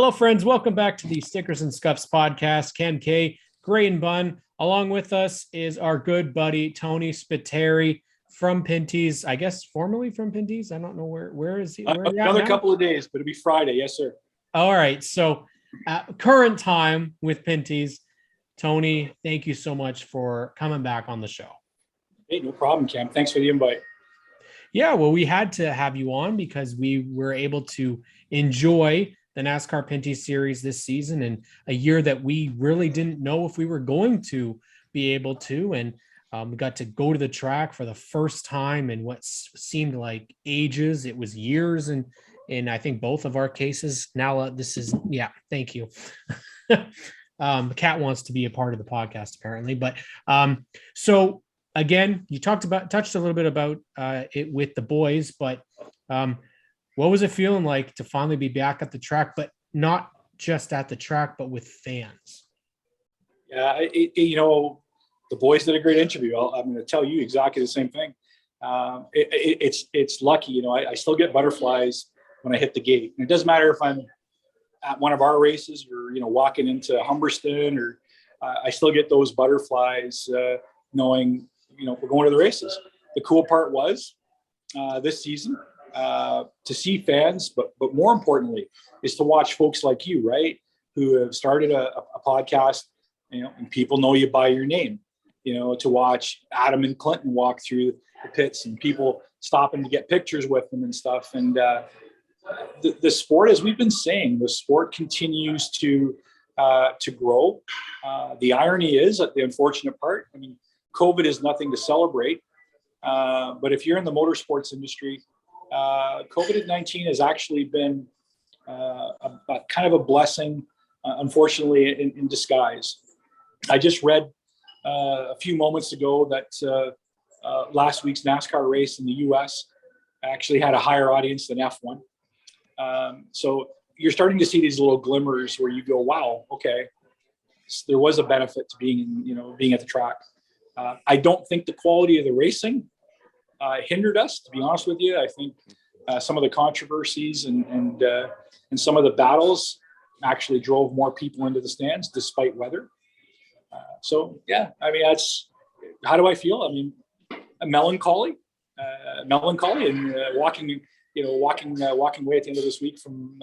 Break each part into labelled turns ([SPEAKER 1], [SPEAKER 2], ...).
[SPEAKER 1] Hello, friends. Welcome back to the Stickers and Scuffs podcast. Ken K, Gray and Bunn. Along with us is our good buddy, Tony Spiteri from Pintis. I guess formerly from Pintis. I don't know where is he?
[SPEAKER 2] Another couple of days, but it'll be Friday. Yes, sir.
[SPEAKER 1] All right. So current time with Pintis. Tony, thank you so much for coming back on the show.
[SPEAKER 2] Hey, no problem, Cam. Thanks for the invite.
[SPEAKER 1] Yeah, well, we had to have you on because we were able to enjoy the NASCAR Pinty series this season, and a year that we really didn't know if we were going to be able to. And we got to go to the track for the first time in what seemed like ages. It was years, and in I think both of our cases. Now this is, yeah, thank you. Kat wants to be a part of the podcast apparently, but so again, you touched a little bit about it with the boys, but what was it feeling like to finally be back at the track, but not just at the track, but with fans?
[SPEAKER 2] Yeah, the boys did a great interview. I'm going to tell you exactly the same thing. It's lucky, I still get butterflies when I hit the gate. And it doesn't matter if I'm at one of our races or, walking into Humberston, or I still get those butterflies knowing, we're going to the races. The cool part was this season to see fans, but more importantly is to watch folks like you, right, who have started a podcast, and people know you by your name, to watch Adam and Clinton walk through the pits and people stopping to get pictures with them and stuff. And the sport, as we've been saying, the sport continues to grow. The irony is that the unfortunate part, COVID is nothing to celebrate. But if you're in the motorsports industry, COVID-19 has actually been a kind of a blessing, unfortunately, in disguise. I just read a few moments ago that last week's NASCAR race in the U.S. actually had a higher audience than F1. So you're starting to see these little glimmers where you go, wow, okay, there was a benefit to being at the track. I don't think the quality of the racing hindered us, to be honest with you. I think some of the controversies and some of the battles actually drove more people into the stands despite weather. So yeah, that's, how do I feel? Melancholy, and walking away at the end of this week from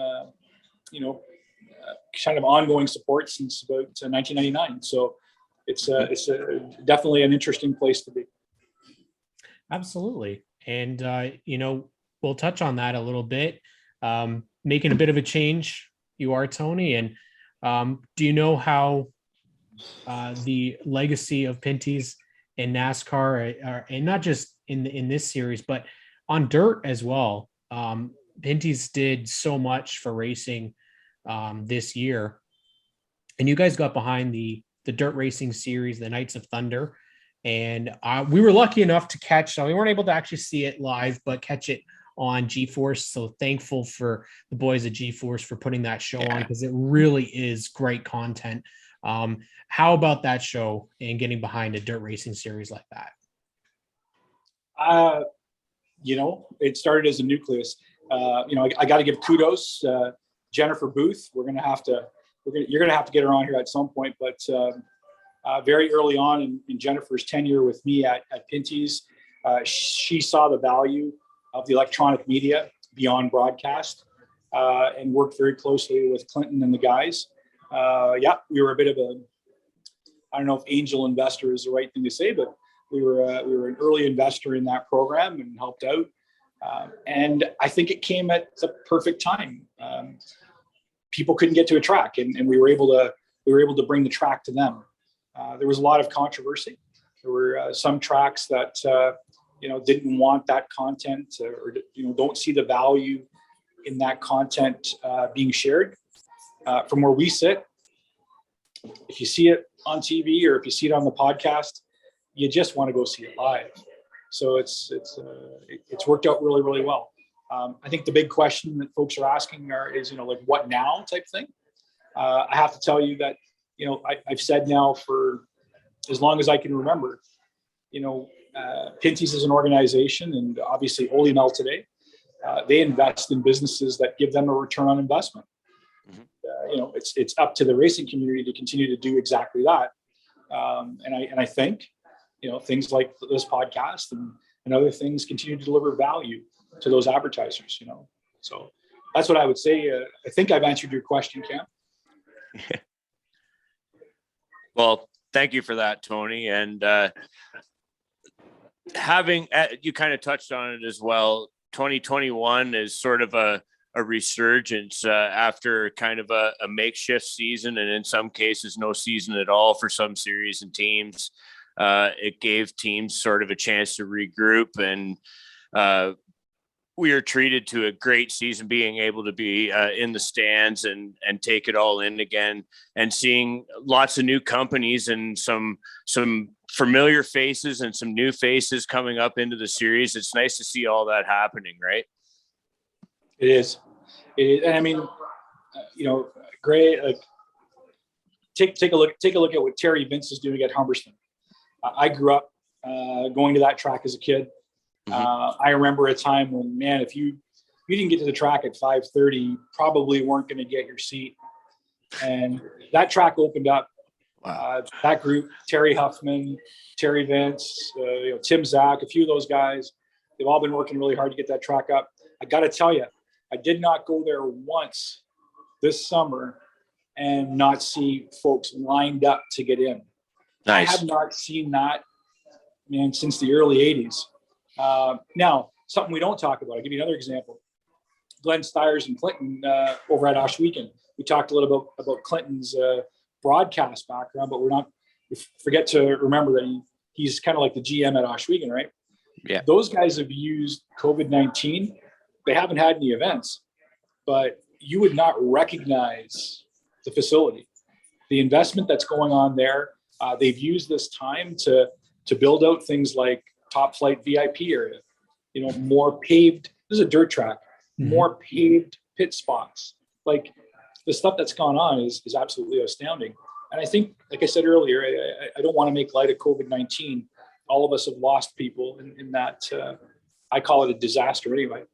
[SPEAKER 2] kind of ongoing support since about 1999. So it's definitely an interesting place to be.
[SPEAKER 1] Absolutely. And, we'll touch on that a little bit. Making a bit of a change, you are, Tony. And do you know how the legacy of Pinties and NASCAR are, and not just in this series, but on dirt as well? Pinties did so much for racing this year. And you guys got behind the dirt racing series, the Knights of Thunder. And we were lucky enough to catch, so we weren't able to actually see it live, but catch it on G-Force. So thankful for the boys at G-Force for putting that show on, because it really is great content. How about that show and getting behind a dirt racing series like that?
[SPEAKER 2] It started as a nucleus. I got to give kudos. Jennifer Booth, you're going to have to get her on here at some point, but very early on in Jennifer's tenure with me at Pinty's, she saw the value of the electronic media beyond broadcast, and worked very closely with Clinton and the guys. We were a bit of I don't know if angel investor is the right thing to say, but we were an early investor in that program and helped out. And I think it came at the perfect time. People couldn't get to a track, and we were able to bring the track to them. There was a lot of controversy. There were some tracks that didn't want that content, or don't see the value in that content being shared. From where we sit, if you see it on TV or if you see it on the podcast, you just want to go see it live. So it's worked out really, really well. I think the big question that folks are asking is what now type thing. I have to tell you that I've said now for as long as I can remember, Pintis is an organization, and obviously Olimel today, they invest in businesses that give them a return on investment. it's up to the racing community to continue to do exactly that. And I think, things like this podcast and other things continue to deliver value to those advertisers, So that's what I would say. I think I've answered your question, Cam.
[SPEAKER 3] Well, thank you for that, Tony. And you kind of touched on it as well. 2021 is sort of a resurgence after kind of a makeshift season, and in some cases no season at all for some series and teams. It gave teams sort of a chance to regroup, and we are treated to a great season, being able to be in the stands and take it all in again, and seeing lots of new companies and some familiar faces and some new faces coming up into the series. It's nice to see all that happening, right?
[SPEAKER 2] It is. And I mean, great. Like, take a look at what Terry Vince is doing at Humberston. I grew up going to that track as a kid. I remember a time when, man, if you didn't get to the track at 5:30, you probably weren't going to get your seat. And that track opened up. That group, Terry Huffman, Terry Vince, Tim Zach, a few of those guys, they've all been working really hard to get that track up. I got to tell you, I did not go there once this summer and not see folks lined up to get in.
[SPEAKER 3] Nice.
[SPEAKER 2] I have not seen that, man, since the early 80s. Now, something we don't talk about, I'll give you another example. Glenn Stiers and Clinton over at Ashweekend. We talked a little bit about Clinton's broadcast background, but we forget to remember that he's kind of like the GM at Ashweekend, right?
[SPEAKER 3] Yeah.
[SPEAKER 2] Those guys have used COVID-19. They haven't had any events, but you would not recognize the facility. The investment that's going on there, they've used this time to build out things like top flight VIP area, more paved. This is a dirt track, more paved pit spots. Like, the stuff that's gone on is absolutely astounding. And I think, like I said earlier, I don't want to make light of COVID-19. All of us have lost people in that. I call it a disaster anyway.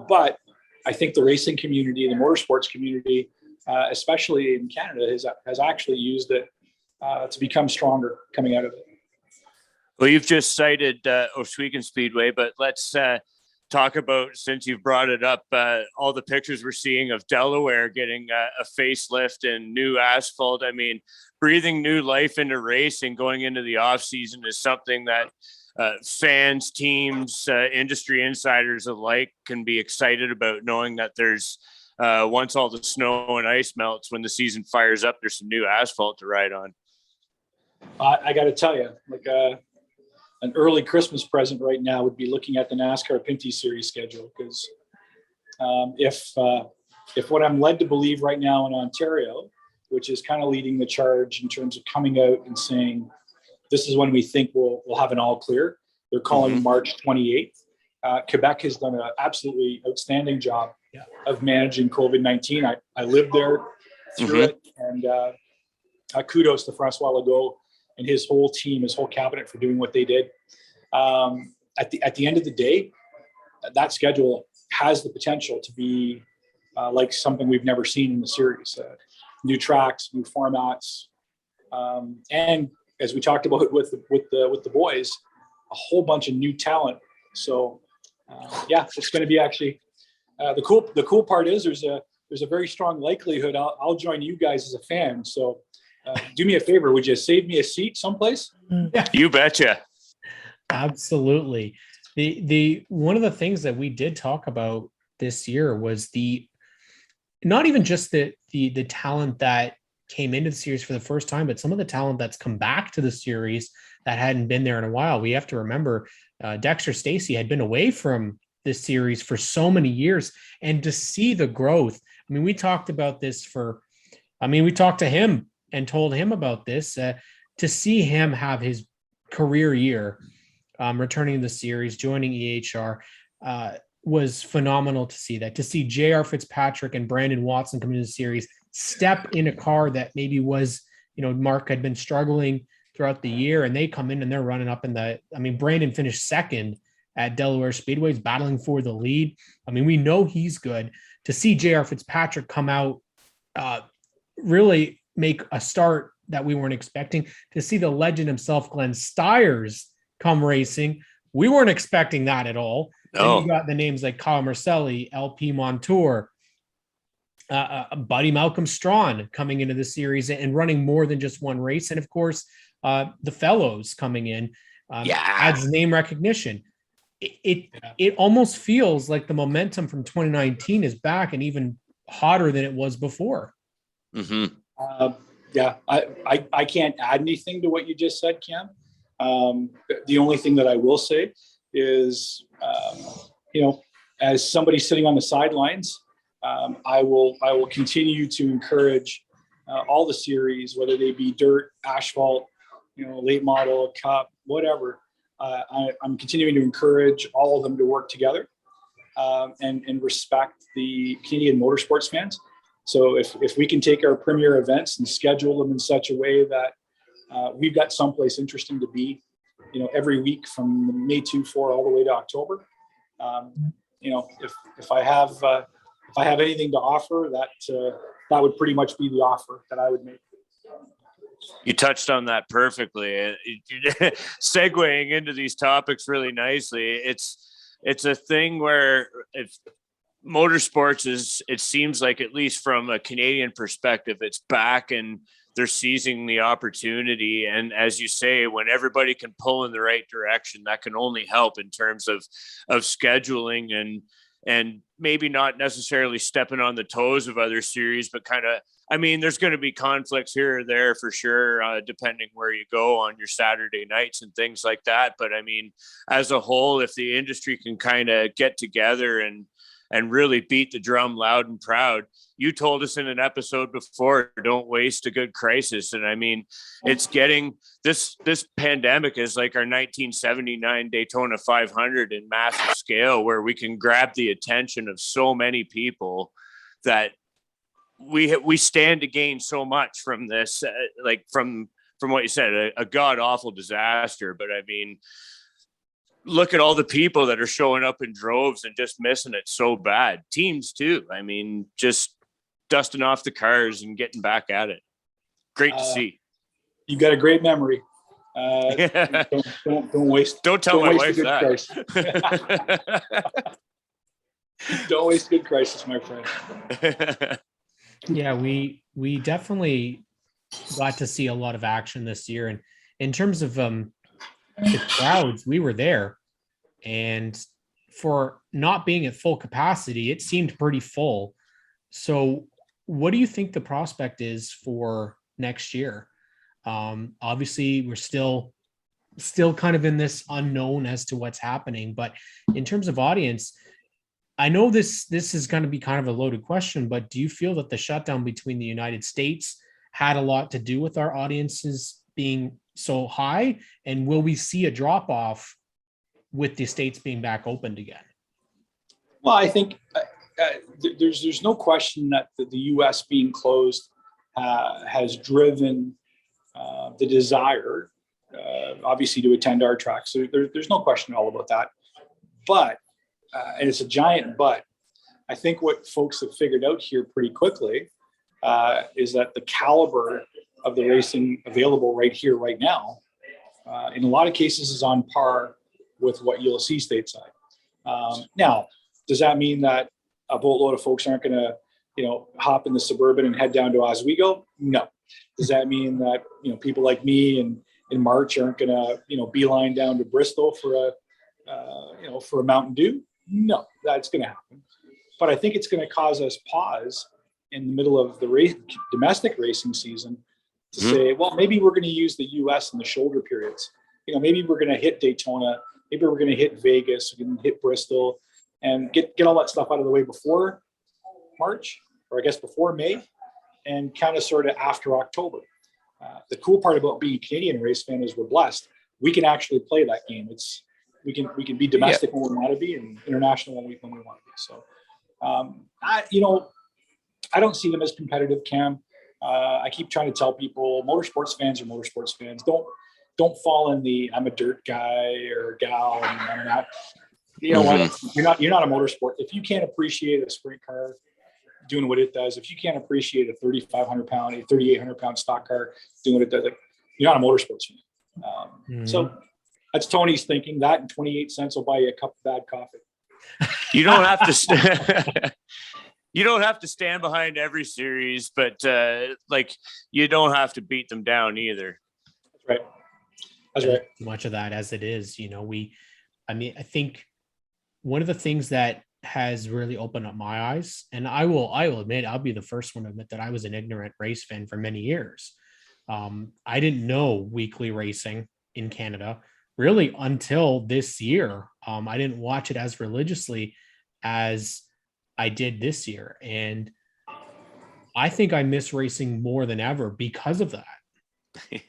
[SPEAKER 2] But I think the racing community, the motorsports community, especially in Canada, has actually used it to become stronger coming out of it.
[SPEAKER 3] Well, you've just cited Ohsweken Speedway, but let's talk about, since you've brought it up, all the pictures we're seeing of Delaware getting a facelift and new asphalt. I mean, breathing new life into racing going into the off season is something that fans, teams, industry insiders alike can be excited about, knowing that there's once all the snow and ice melts, when the season fires up, there's some new asphalt to ride on.
[SPEAKER 2] I got to tell you, like an early Christmas present right now would be looking at the NASCAR Pinty Series schedule, because if what I'm led to believe right now in Ontario, which is kind of leading the charge in terms of coming out and saying, this is when we think we'll have an all clear. They're calling March 28th. Quebec has done an absolutely outstanding job of managing COVID-19. I lived there through it, and kudos to Francois Legault and his whole team, his whole cabinet, for doing what they did. At the end of the day, that schedule has the potential to be like something we've never seen in the series. New tracks, new formats, and as we talked about with the boys, a whole bunch of new talent. So it's going to be actually the cool part is there's a very strong likelihood I'll join you guys as a fan. So. Do me a favor. Would you save me a seat someplace?
[SPEAKER 3] Yeah, you betcha.
[SPEAKER 1] Absolutely. The one of the things that we did talk about this year was not even just the talent that came into the series for the first time, but some of the talent that's come back to the series that hadn't been there in a while. We have to remember Dexter Stacey had been away from this series for so many years, and to see the growth. I mean, we talked about this we talked to him and told him about this, to see him have his career year, returning to the series, joining EHR, was phenomenal to see that. To see J.R. Fitzpatrick and Brandon Watson come into the series, step in a car that maybe was, Mark had been struggling throughout the year, and they come in and they're running up Brandon finished second at Delaware Speedways, battling for the lead. I mean, we know he's good. To see J.R. Fitzpatrick come out really make a start that we weren't expecting. To see the legend himself, Glenn Stiers, come racing, we weren't expecting that at all. Then you got the names like Kyle Marcelli, LP Montour, Buddy Malcolm Strawn coming into the series and running more than just one race. And of course, the fellows coming in adds name recognition. It almost feels like the momentum from 2019 is back and even hotter than it was before.
[SPEAKER 3] Mm-hmm.
[SPEAKER 2] I can't add anything to what you just said, Cam. The only thing that I will say is, as somebody sitting on the sidelines, I will continue to encourage all the series, whether they be dirt, asphalt, late model, cup, whatever. I'm continuing to encourage all of them to work together and respect the Canadian motorsports fans. So if we can take our premier events and schedule them in such a way that we've got someplace interesting to be, every week from May 2-4 all the way to October. If I have anything to offer, that would pretty much be the offer that I would make.
[SPEAKER 3] You touched on that perfectly. Segueing into these topics really nicely. It's a thing where if motorsports it seems like, at least from a Canadian perspective, it's back and they're seizing the opportunity. And as you say, when everybody can pull in the right direction, that can only help in terms of scheduling and maybe not necessarily stepping on the toes of other series, but there's going to be conflicts here or there for sure, depending where you go on your Saturday nights and things like that. But as a whole, if the industry can kind of get together and really beat the drum loud and proud. You told us in an episode before, don't waste a good crisis. And it's getting this pandemic is like our 1979 Daytona 500 in massive scale, where we can grab the attention of so many people that we stand to gain so much from this, from what you said, a god awful disaster. But look at all the people that are showing up in droves and just missing it so bad. Teams too. Just dusting off the cars and getting back at it. Great to see.
[SPEAKER 2] You've got a great memory. Don't waste.
[SPEAKER 3] Don't tell my wife that.
[SPEAKER 2] Don't waste a good crisis, my friend.
[SPEAKER 1] Yeah, we definitely got to see a lot of action this year, and in terms of the crowds, we were there, and for not being at full capacity, it seemed pretty full. So what do you think the prospect is for next year? Obviously we're still kind of in this unknown as to what's happening, but in terms of audience, I know this is going to be kind of a loaded question, but do you feel that the shutdown between the United States had a lot to do with our audiences being so high? And will we see a drop off with the states being back opened again?
[SPEAKER 2] Well, I think there's no question that the U.S. being closed has driven the desire, obviously, to attend our track. So there's no question at all about that. But, and it's a giant but, I think what folks have figured out here pretty quickly is that the caliber of the racing available right here, right now, in a lot of cases is on par with what you'll see stateside. Now, does that mean that a boatload of folks aren't going to, hop in the Suburban and head down to Oswego? No. Does that mean that, people like me in March aren't going to, beeline down to Bristol for a Mountain Dew? No, that's going to happen. But I think it's going to cause us pause in the middle of the domestic racing season to say, well, maybe we're going to use the U.S. in the shoulder periods. Maybe we're going to hit Daytona. Maybe we're going to hit Vegas. We can hit Bristol and get all that stuff out of the way before March, or I guess before May, and kind of sort of after October. The cool part about being a Canadian race fan is we're blessed. We can actually play that game. We can be domestic when we want to be and international when we want to be. So, I don't see them as competitive, Cam. I keep trying to tell people motorsports fans are motorsports fans. Don't fall in the I'm a dirt guy or gal and I'm not. What? You're not a motorsport. If you can't appreciate a sprint car, doing what it does, if you can't appreciate a 3,500 pound, a 3,800 pound stock car doing what it does, like, you're not a motorsports fan. So that's Tony's thinking. That and 28 cents will buy you a cup of bad coffee.
[SPEAKER 3] You don't have to. You don't have to stand behind every series, but like you don't have to beat them down either.
[SPEAKER 2] That's right. That's right.
[SPEAKER 1] Much of that as it is, I think one of the things that has really opened up my eyes, and I will admit, I'll be the first one to admit that I was an ignorant race fan for many years. I didn't know weekly racing in Canada really until this year. I didn't watch it as religiously as I did this year. And I think I miss racing more than ever because of that.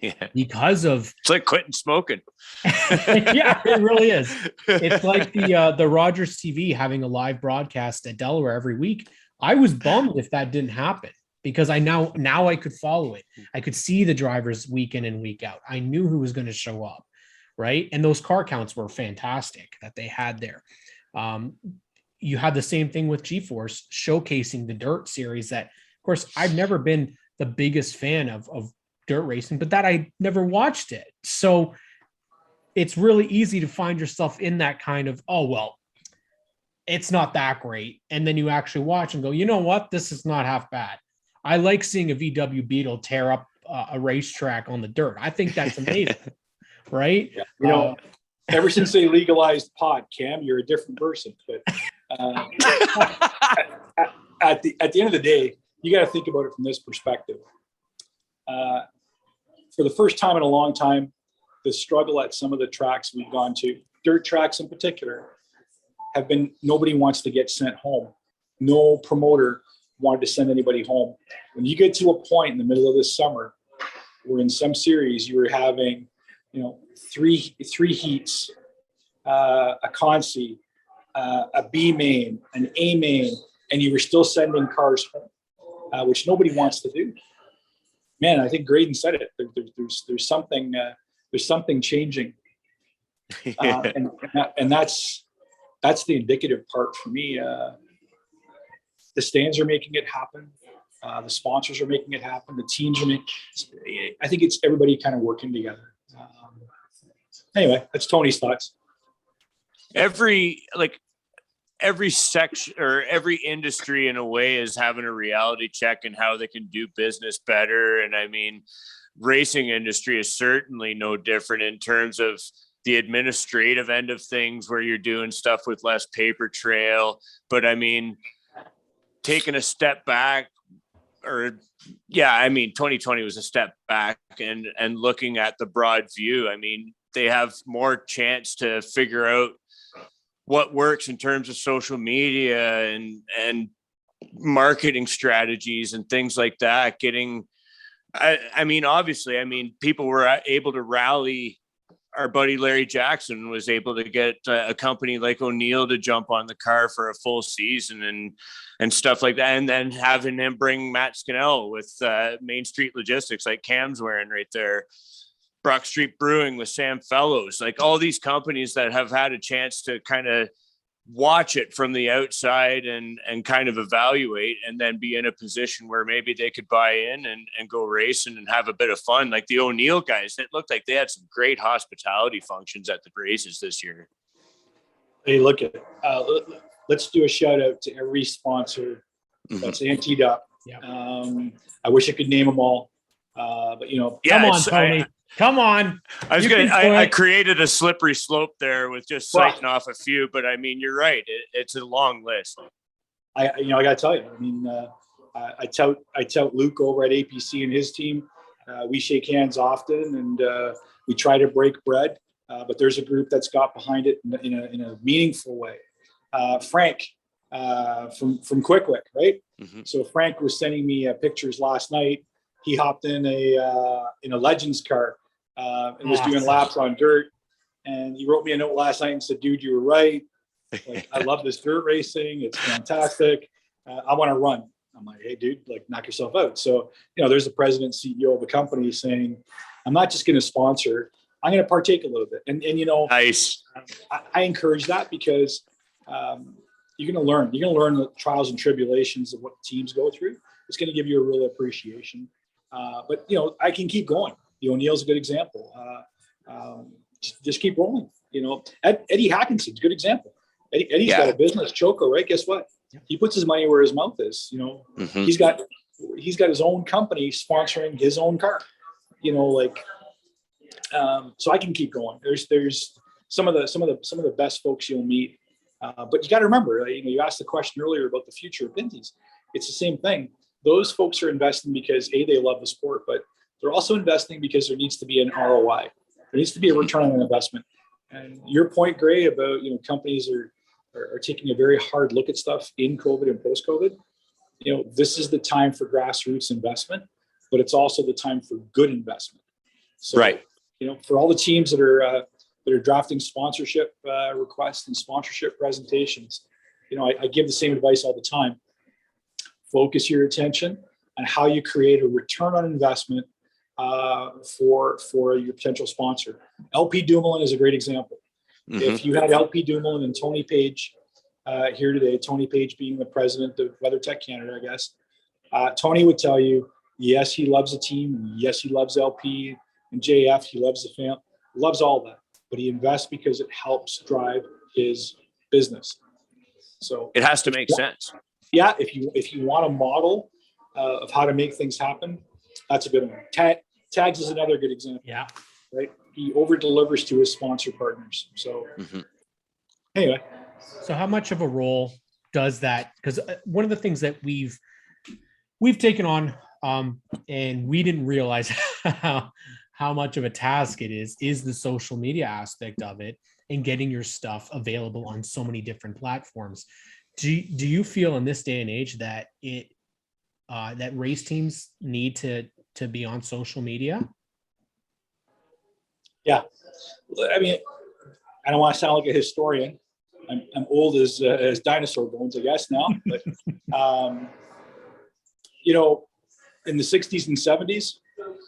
[SPEAKER 3] Yeah.
[SPEAKER 1] Because of
[SPEAKER 3] it's like quitting smoking.
[SPEAKER 1] Yeah, it really is. It's like the Rogers TV having a live broadcast at Delaware every week. I was bummed if that didn't happen because I now I could follow it. I could see the drivers week in and week out. I knew who was going to show up, right? And those car counts were fantastic that they had there. You had the same thing with G-Force showcasing the dirt series that, of course, I've never been the biggest fan of dirt racing, but that I never watched it. So it's really easy to find yourself in that kind of, oh, well, it's not that great. And then you actually watch and go, you know what? This is not half bad. I like seeing a VW Beetle tear up a racetrack on the dirt. I think that's amazing. Right.
[SPEAKER 2] Yeah. Ever since they legalized pot, Cam, you're a different person. But at the end of the day, you got to think about it from this perspective. For the first time in a long time, the struggle at some of the tracks we've gone to, dirt tracks in particular, have been nobody wants to get sent home. No promoter wanted to send anybody home. When you get to a point in the middle of this summer where in some series you were having, three heats, a consi, a B main, an A main, and you were still sending cars home, which nobody wants to do. Man, I think Graydon said it. There's something changing, and that's the indicative part for me. The stands are making it happen. The sponsors are making it happen. The teams are making. I think it's everybody kind of working together. Anyway, that's Tony's thoughts.
[SPEAKER 3] Every section or every industry in a way is having a reality check and how they can do business better. And I mean, racing industry is certainly no different in terms of the administrative end of things where you're doing stuff with less paper trail. But I mean, taking a step back 2020 was a step back and looking at the broad view. I mean, they have more chance to figure out what works in terms of social media and marketing strategies and things like that. Obviously, people were able to rally. Our buddy Larry Jackson was able to get a company like O'Neill to jump on the car for a full season and stuff like that. And then having him bring Matt Scannell with Main Street Logistics, like Cam's wearing right there. Brock Street Brewing with Sam Fellows, like all these companies that have had a chance to kind of watch it from the outside and kind of evaluate and then be in a position where maybe they could buy in and go racing and have a bit of fun. Like the O'Neill guys, it looked like they had some great hospitality functions at the races this year.
[SPEAKER 2] Hey, look at it. Let's do a shout out to every sponsor that's anteed up.
[SPEAKER 1] Yeah.
[SPEAKER 2] I wish I could name them all. But
[SPEAKER 1] come on, Tony. Come on.
[SPEAKER 3] I created a slippery slope there with just citing off a few, but I mean, you're right. It's a long list.
[SPEAKER 2] I got to tell you, I mean, I tout Luke over at APC and his team. We shake hands often and we try to break bread, but there's a group that's got behind it in a meaningful way. Frank from Quick Wick, right? Mm-hmm. So Frank was sending me pictures last night. He hopped in a Legends car and was doing laps on dirt. And he wrote me a note last night and said, "Dude, you were right. Like, I love this dirt racing. It's fantastic. I want to run." I'm like, "Hey, dude, like knock yourself out." So, there's the president, CEO of the company saying, "I'm not just going to sponsor. I'm going to partake a little bit." And
[SPEAKER 3] nice.
[SPEAKER 2] I encourage that because you're going to learn. You're going to learn the trials and tribulations of what teams go through. It's going to give you a real appreciation. But I can keep going. The O'Neill's a good example. Just keep rolling. Eddie Hackinson's a good example. Eddie's got a business, Choco, right? Guess what? He puts his money where his mouth is. He's got his own company sponsoring his own car. So I can keep going. There's some of the best folks you'll meet. But you got to remember, you asked the question earlier about the future of Pintis. It's the same thing. Those folks are investing because they love the sport, but they're also investing because there needs to be an ROI. There needs to be a return on investment. And your point, Gray, about companies are taking a very hard look at stuff in COVID and post-COVID. This is the time for grassroots investment, but it's also the time for good investment. So,
[SPEAKER 3] right.
[SPEAKER 2] For all the teams that are drafting sponsorship requests and sponsorship presentations, I give the same advice all the time. Focus your attention on how you create a return on investment for your potential sponsor. LP Dumoulin is a great example. Mm-hmm. If you had LP Dumoulin and Tony Page here today, Tony Page being the president of WeatherTech Canada, I guess, Tony would tell you, yes, he loves the team. Yes, he loves LP and JF. He loves the family, loves all that. But he invests because it helps drive his business. So
[SPEAKER 3] it has to make sense.
[SPEAKER 2] Yeah, if you want a model of how to make things happen, that's a good one. Tags is another good example.
[SPEAKER 1] Yeah.
[SPEAKER 2] Right. He over delivers to his sponsor partners. So anyway.
[SPEAKER 1] So how much of a role does that? Because one of the things that we've taken on, and we didn't realize how much of a task it is the social media aspect of it and getting your stuff available on so many different platforms. Do you feel in this day and age that that race teams need to be on social media?
[SPEAKER 2] Yeah. I mean, I don't want to sound like a historian. I'm old as dinosaur bones, I guess now, but in the 60s and 70s,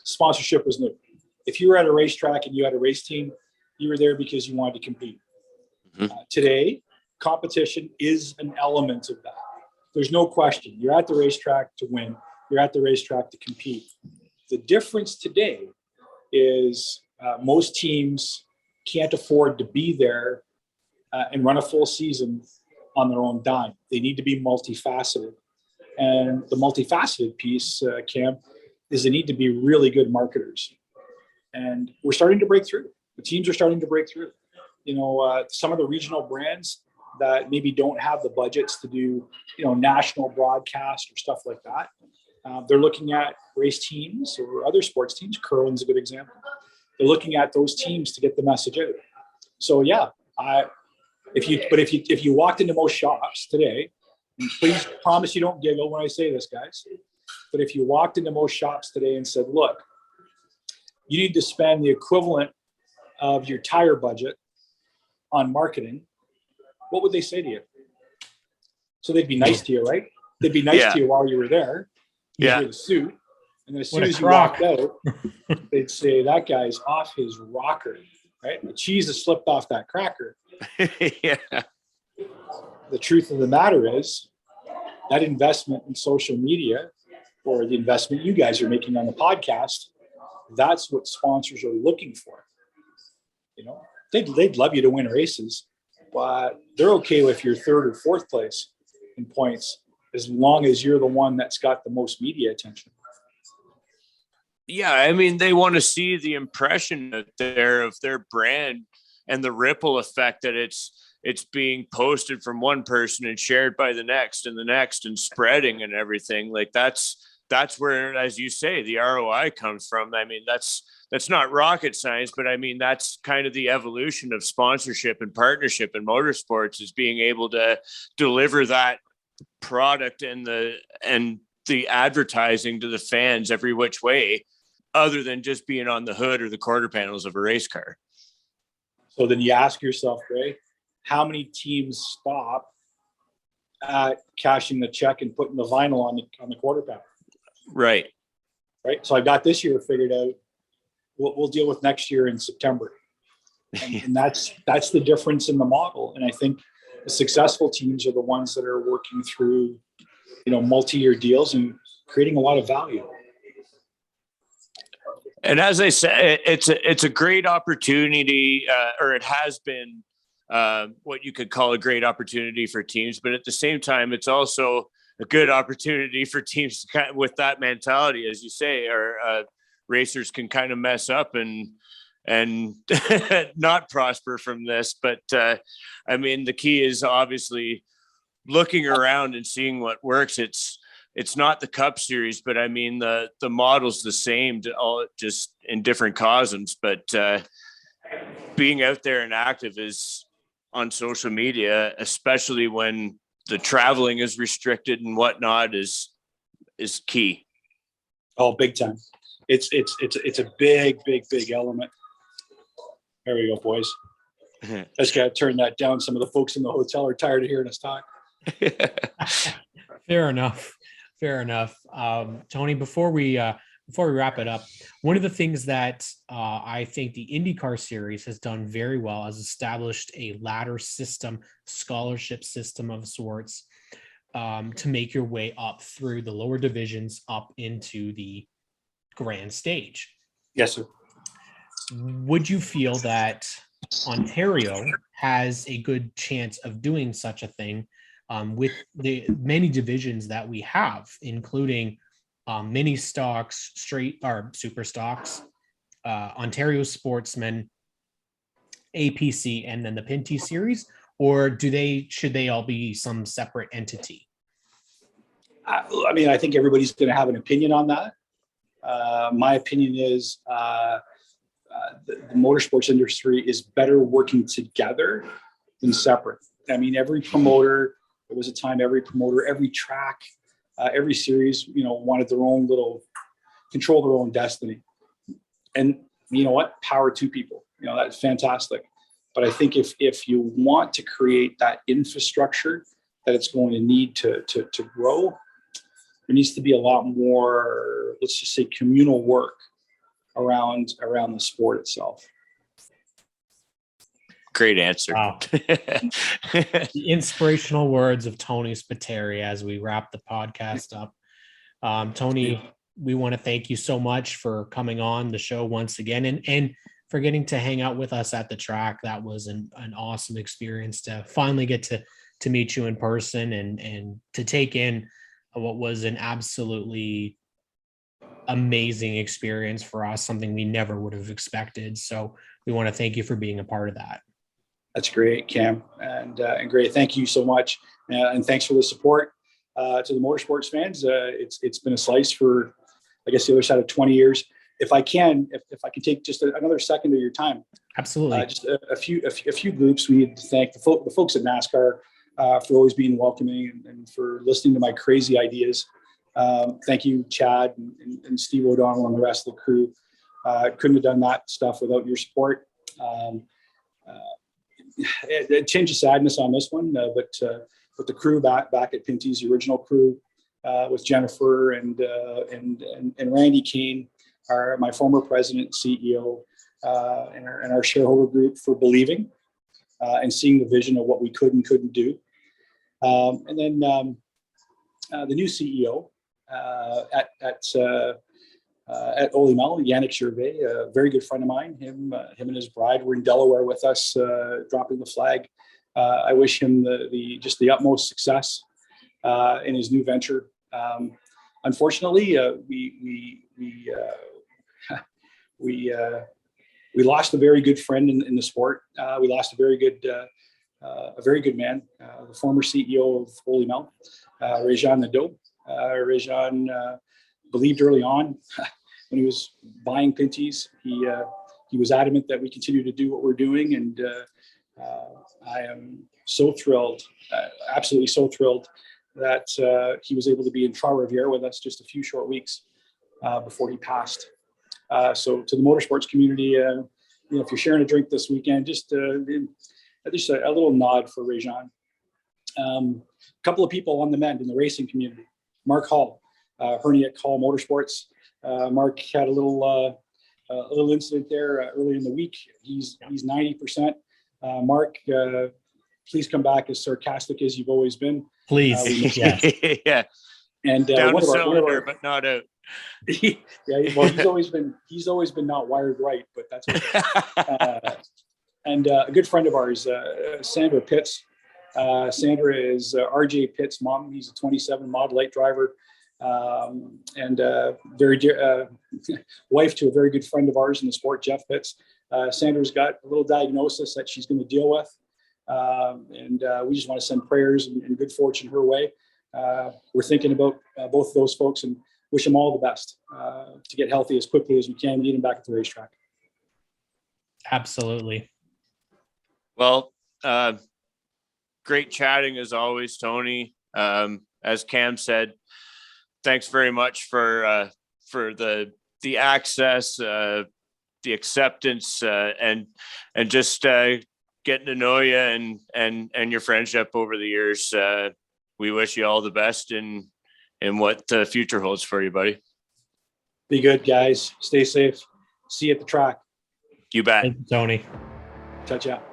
[SPEAKER 2] sponsorship was new. If you were at a racetrack and you had a race team, you were there because you wanted to compete. Today, competition is an element of that. There's no question. You're at the racetrack to win. You're at the racetrack to compete. The difference today is most teams can't afford to be there and run a full season on their own dime. They need to be multifaceted. And the multifaceted piece, Cam, is they need to be really good marketers. And we're starting to break through. The teams are starting to break through. Some of the regional brands that maybe don't have the budgets to do, national broadcast or stuff like that. They're looking at race teams or other sports teams. Curling's a good example. They're looking at those teams to get the message out. So yeah, if you walked into most shops today, and please promise you don't giggle when I say this, guys, but if you walked into most shops today and said, look, you need to spend the equivalent of your tire budget on marketing, what would they say to you? So they'd be nice to you, right? They'd be nice to you while you were there. You wear the suit. And then as soon as you walked out, they'd say, that guy's off his rocker, right? The cheese has slipped off that cracker.
[SPEAKER 3] Yeah.
[SPEAKER 2] The truth of the matter is that investment in social media or the investment you guys are making on the podcast, that's what sponsors are looking for. They'd love you to win races, but they're okay with your third or fourth place in points as long as you're the one that's got the most media attention.
[SPEAKER 3] Yeah, I mean, they want to see the impression of their brand and the ripple effect that it's being posted from one person and shared by the next and spreading and everything. Like that's where, as you say, the ROI comes from. I mean, that's not rocket science, but I mean, that's kind of the evolution of sponsorship and partnership in motorsports, is being able to deliver that product and the advertising to the fans every which way, other than just being on the hood or the quarter panels of a race car.
[SPEAKER 2] So then you ask yourself, Ray, how many teams stop at cashing the check and putting the vinyl on the quarter panel?
[SPEAKER 3] Right.
[SPEAKER 2] So I got this year figured out. We'll deal with next year in September. And that's the difference in the model. And I think, the successful teams are the ones that are working through, multi-year deals and creating a lot of value.
[SPEAKER 3] And as I said, it's a great opportunity, or it has been what you could call a great opportunity for teams. But at the same time, it's also a good opportunity for teams to with that mentality, as you say, or racers can kind of mess up and not prosper from this. But I mean, the key is obviously looking around and seeing what works. It's not the Cup Series, but I mean the model's the same, all just in different cosms. But being out there and active is on social media, especially when the traveling is restricted and whatnot, is key.
[SPEAKER 2] Oh, big time! It's a big element. There we go, boys. I just got to turn that down. Some of the folks in the hotel are tired of hearing us talk.
[SPEAKER 1] Fair enough. Tony, before we wrap it up, one of the things that I think the IndyCar series has done very well is established a ladder system, scholarship system of sorts, to make your way up through the lower divisions up into the grand stage.
[SPEAKER 2] Yes, sir.
[SPEAKER 1] Would you feel that Ontario has a good chance of doing such a thing with the many divisions that we have, including mini stocks, straight or super stocks, Ontario Sportsman, APC, and then the Pinty series? Or should they all be some separate entity?
[SPEAKER 2] I mean, I think everybody's going to have an opinion on that. My opinion is the motorsports industry is better working together than separate. I mean, every promoter, there was a time every promoter, every track, every series, wanted their own little, control their own destiny. And you know what? Power to people. That's fantastic. But I think if you want to create that infrastructure that it's going to need to grow, there needs to be a lot more, let's just say, communal work around the sport itself.
[SPEAKER 3] Great answer.
[SPEAKER 1] Wow. The inspirational words of Tony Spiteri as we wrap the podcast up. Tony, we want to thank you so much for coming on the show once again and for getting to hang out with us at the track. That was an awesome experience to finally get to meet you in person and to take in what was an absolutely amazing experience for us, something we never would have expected. So we want to thank you for being a part of that.
[SPEAKER 2] That's great, Cam, and great. Thank you so much, and thanks for the support to the motorsports fans. It's been a slice for, I guess, the other side of 20 years. If I can take just another second of your time.
[SPEAKER 1] Absolutely.
[SPEAKER 2] Just a few groups. We need to thank the folks at NASCAR for always being welcoming and for listening to my crazy ideas. Thank you, Chad and Steve O'Donnell and the rest of the crew. Couldn't have done that stuff without your support. A tinge of sadness on this one, but the crew back at Pinty's, the original crew, with Jennifer and Randy Kane, my former president, CEO, and our shareholder group for believing and seeing the vision of what we could and couldn't do. And then the new CEO at Holy Mel, Yannick Gervais, a very good friend of mine. Him and his bride were in Delaware with us, dropping the flag. I wish him the utmost success in his new venture. Unfortunately, we lost a very good friend in the sport. We lost a very good man, the former CEO of Holy Mel, Réjean Nadeau. Réjean believed early on when he was buying Pinties. He was adamant that we continue to do what we're doing, and I am so thrilled, absolutely so thrilled, that he was able to be in Trois-Rivières with us just a few short weeks before he passed. So to the motorsports community, if you're sharing a drink this weekend, just a little nod for Réjean. A couple of people on the mend in the racing community. Mark Hall, Hernia at Hall Motorsports. Mark had a little incident there early in the week. He's 90%. Mark please come back as sarcastic as you've always been.
[SPEAKER 1] Please. Yes.
[SPEAKER 3] Yeah.
[SPEAKER 2] And
[SPEAKER 3] Down
[SPEAKER 2] one
[SPEAKER 3] a
[SPEAKER 2] of our,
[SPEAKER 3] cylinder, but not out.
[SPEAKER 2] yeah, well, he's always been not wired right, but that's okay. And a good friend of ours, Sandra Pitts. Sandra is RJ Pitt's mom. He's a 27 Mod Light driver, and very dear wife to a very good friend of ours in the sport, Jeff Pitts. Sandra's got a little diagnosis that she's going to deal with, and we just want to send prayers and good fortune her way. We're thinking about both of those folks and wish them all the best to get healthy as quickly as we can, get them back at the racetrack.
[SPEAKER 1] Absolutely.
[SPEAKER 3] Well, great chatting as always, Tony. As Cam said, thanks very much for the access, the acceptance, and just getting to know you and your friendship over the years. We wish you all the best in what the future holds for you, buddy.
[SPEAKER 2] Be good, guys. Stay safe. See you at the track.
[SPEAKER 3] You bet.
[SPEAKER 1] Thank you, Tony.
[SPEAKER 2] Touch out.